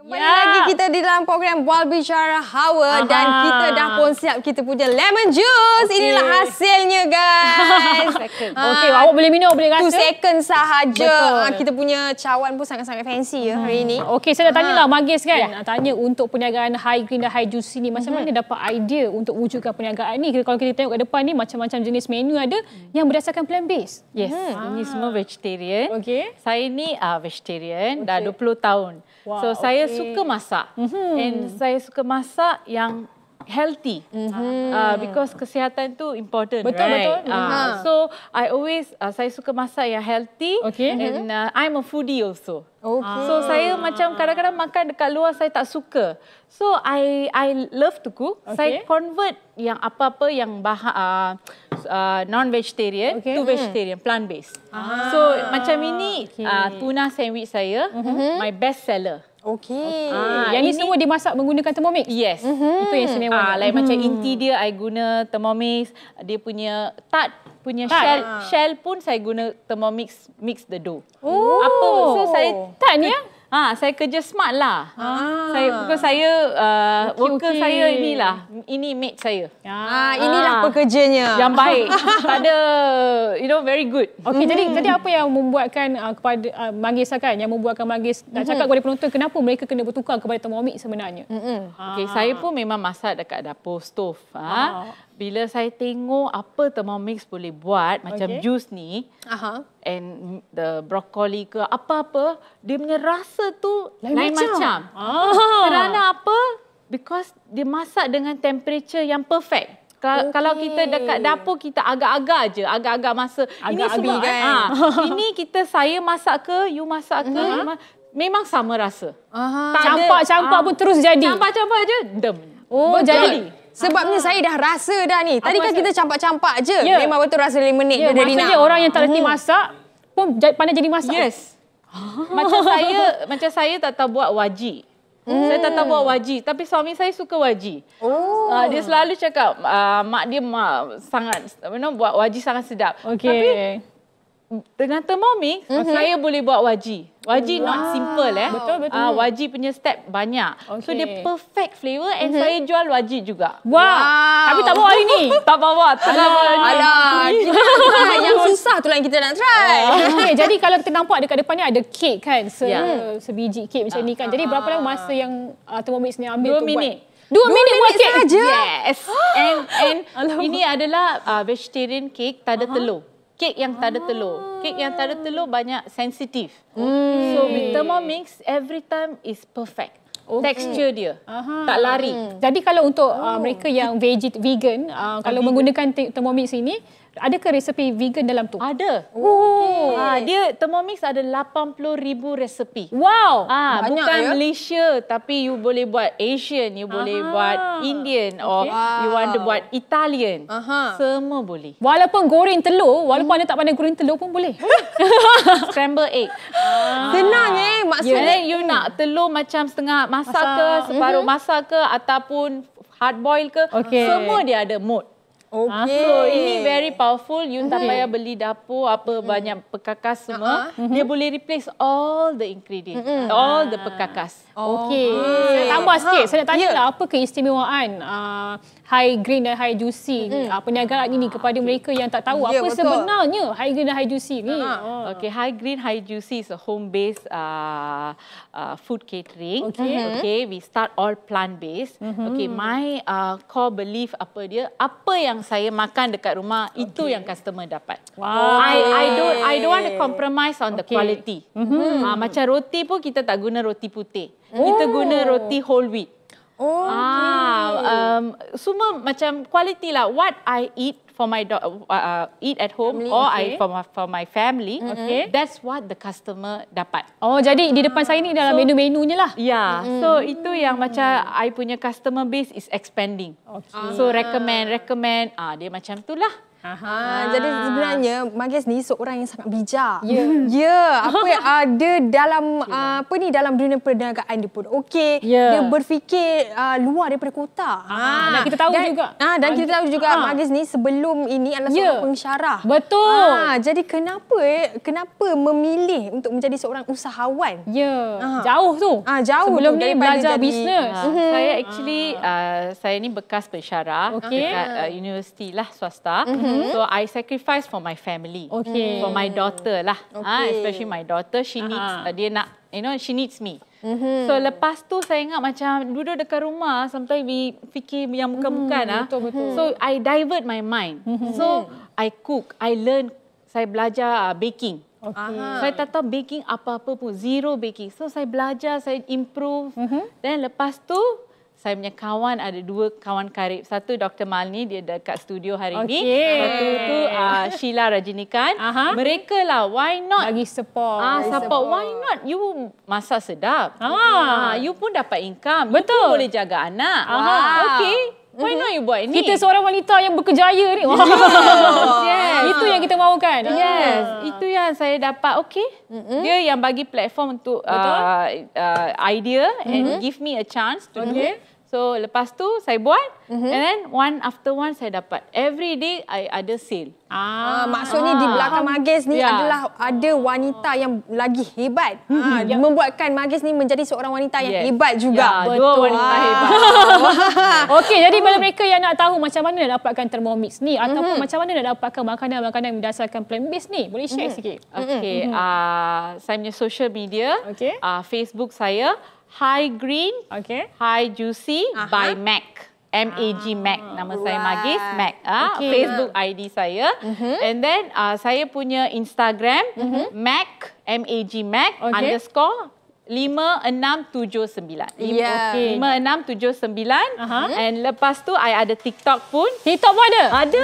Kembali lagi kita di dalam program Bual Bicara Hawa dan kita dah pun siap kita punya lemon juice. Inilah hasilnya guys. Okey, awak boleh minum, boleh rasa. 2 second sahaja. Betul. Kita punya cawan pun sangat-sangat fancy ya hari ini. Okey, saya nak tanyalah Magis kan. Tanya untuk perniagaan high green dan high juice ni macam mana dapat idea untuk wujudkan perniagaan ni? Kalau kita tengok kat depan ni macam-macam jenis menu ada yang berdasarkan plant based. Yes, ini semua vegetarian. Okey. Saya ni vegetarian dah 20 tahun. Wow, So saya suka masak. And saya suka masak yang healthy. Because kesihatan tu important, Betul, right? betul. So I always saya suka masak yang healthy. Okay. And I'm a foodie also. Okay. So saya macam kadang-kadang makan dekat luar saya tak suka. So I love to cook. Okay. Saya convert yang apa-apa yang non-vegetarian to vegetarian, plant-based. So macam ini tuna sandwich saya, my best seller. Okey. Yang ni semua dimasak menggunakan Thermomix? Yes. Itu yang istimewa. Like macam inti dia, I guna Thermomix. Dia punya tart punya shell pun saya guna Thermomix mix the dough. Apa? So saya tart ni saya kerja smart lah. Saya worker saya inilah. Ini mate saya. Inilah pekerjanya. Yang baik. Tak ada, very good. Okey, jadi apa yang membuatkan kepada Manggis kan, yang membuatkan Manggis nak cakap kepada penonton kenapa mereka kena bertukar kepada Thermomix sebenarnya? Okey, saya pun memang masak dekat dapur stove. Bila saya tengok apa Thermomix boleh buat, macam jus ni, and the broccoli ke apa-apa, dia punya rasa tu lain macam. Kerana apa? Because dia masak dengan temperature yang perfect. Kalau kita dekat dapur, kita agak-agak je, agak-agak masa. Ini sebab ini saya masak ke, you masak ke, memang sama rasa. Campak-campak pun terus jadi. Campak-campak je, jadi. Sebabnya saya dah rasa dah ni. Tadi kan kita campak-campak je. Memang betul rasa 5 minit je dari nak. Maksudnya orang yang tak reti masak pun pandai jadi masak. Yes. Macam saya tak tahu buat wajik. Saya tak tahu buat wajik. Tapi suami saya suka wajik. Dia selalu cakap, mak dia sangat, buat wajik sangat sedap. Tapi dengan Thermomix, saya boleh buat wajik. Wajik not simple Betul. Wajik punya step banyak. So dia perfect flavor and saya jual wajik juga. Tapi tak bawa hari ni. Tak bawa. Alah, yang susah tu lah yang kita nak try. Jadi kalau kita nampak dekat depan ni ada kek kan, sebiji kek macam ni kan. Jadi berapa lama masa yang Thermomix ni ambil 2 minit. 2 minit buat kek saja. Yes. And ini adalah vegetarian cake tak ada telur. Kek yang tak ada telur. Kek yang tak ada telur banyak sensitif. So with Thermomix, every time is perfect. Texture dia. Tak lari. Jadi kalau untuk mereka yang vegan, kalau menggunakan Thermomix ini, adakah resepi vegan dalam tu? Ada. Dia Thermomix ada 80,000 resepi. Wow. Bukan Malaysia, tapi you boleh buat Asian, you boleh buat Indian, or you want to buat Italian. Semua boleh. Walaupun goreng telur, walaupun anda tak pandai goreng telur pun boleh. Scramble egg. Senang maksudnya. And then you nak telur macam setengah masak ke, separuh masak ke, ataupun hard boil ke, semua dia ada mode. So ini very powerful. You tak payah beli dapur apa banyak perkakas semua. Dia boleh replace all the ingredients, all the perkakas. Saya tambah sikit. Saya nak tanya lah, apa keistimewaan high green dan high juicy perniagaan ini kepada mereka yang tak tahu apa sebenarnya high green dan high juicy ni? Okay, high green, high juicy is a home-based food catering. Okay, we start all plant-based. Okay, my core belief apa yang saya makan dekat rumah itu yang customer dapat. I don't want to compromise on the quality. Macam roti pun kita tak guna roti putih. Kita guna roti whole wheat. Semua macam quality lah. What I eat for my eat at home for my family, that's what the customer dapat. Jadi di depan saya ni dalam menu-menunya lah. So itu yang macam I punya customer base is expanding. So recommend, dia macam tu lah. Jadi sebenarnya Manggis ni seorang yang sangat bijak. Apa yang ada dalam dalam dunia perniagaan dia pun okey. Dia berfikir luar daripada kota. Dan kita tahu juga. Dan kita tahu juga Manggis ni sebelum ini adalah seorang pensyarah. Betul. Jadi kenapa memilih untuk menjadi seorang usahawan? Jauh tu. Jauh sebelum tu ni belajar bisnes. Saya actually saya ni bekas pensyarah dekat universiti lah swasta. So I sacrifice for my family, for my daughter lah. Especially my daughter, she needs dia nak, she needs me. So lepas tu saya ingat macam duduk dekat rumah, sometimes we fikir yang bukan-bukan. So I divert my mind. So I cook, I learn, saya belajar baking. Saya tak tahu baking apa-apa pun, zero baking. So saya belajar, saya improve. Dan lepas tu saya punya kawan ada 2 kawan karib. Satu Dr. Malni, dia dekat studio hari ni. Satu tu Sheila Rajinikan. Mereka lah, why not? Bagi support. Support, why not? You masak sedap. You pun dapat income. Betul. You pun boleh jaga anak. Okay. Why not you buat ini? Kita seorang wanita yang berkejaya ni. itu yang kita mahukan. Yes, itu yang saya dapat. Okay, dia yang bagi platform untuk idea and give me a chance to do it. So lepas tu saya buat and then one after one saya dapat. Every day I ada sale. Maksudnya di belakang Magis ni adalah ada wanita yang lagi hebat. Membuatkan Magis ni menjadi seorang wanita yang hebat juga. Dua wanita hebat. Okey, jadi bagi mereka yang nak tahu macam mana nak dapatkan Thermomix ni ataupun macam mana nak dapatkan makanan-makanan yang berdasarkan plant-based ni, boleh share sikit? Okey, saya punya social media, Facebook saya Hi Green, Hi Juicy by Mac. MAG Mac. Nama saya Magis Mac. Facebook ID saya. And then saya punya Instagram Mac MAG Mac _ 5679. 5679. And lepas tu I ada TikTok pun. TikTok pun ada? Ada.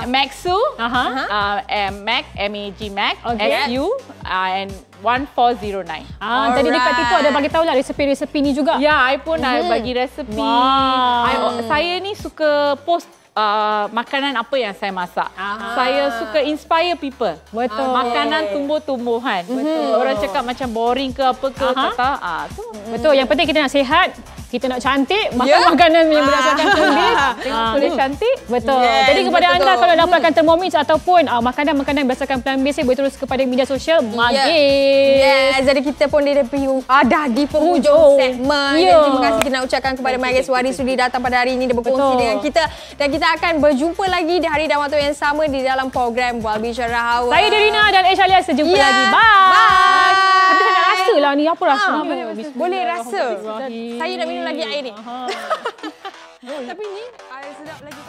Maxu. Mac MAG Mac SU and 1409. Jadi dekat TikTok ada bagi tahu lah resepi-resepi ni juga. Ya, I pun bagi resepi. Saya ni suka post makanan apa yang saya masak. Saya suka inspire people. Betul. Makanan tumbuh-tumbuhan. Betul. Orang cakap macam boring ke apa ke. Betul. Yang penting kita nak sihat, kita nak cantik, makan makanan yang berdasarkan plant-based. Boleh cantik. Betul. Jadi kepada anda kalau dapatkan Thermomix ataupun makanan-makanan berdasarkan plant-based, boleh terus kepada media sosial Magis. Yes, jadi kita pun dah di penghujung segmen. Terima kasih kita nak ucapkan kepada Magis Waris sudi datang pada hari ini dan berkongsi dengan kita. Dan kita akan berjumpa lagi di hari dan waktu yang sama di dalam program Bual Bicara Hawa. Saya Derina dan Aisha sejumpa lagi. Bye. Tapi saya nak rasa lah ni. Apa rasa? Boleh rasa. Saya nak minum lagi air ni. Tapi ni sedap lagi.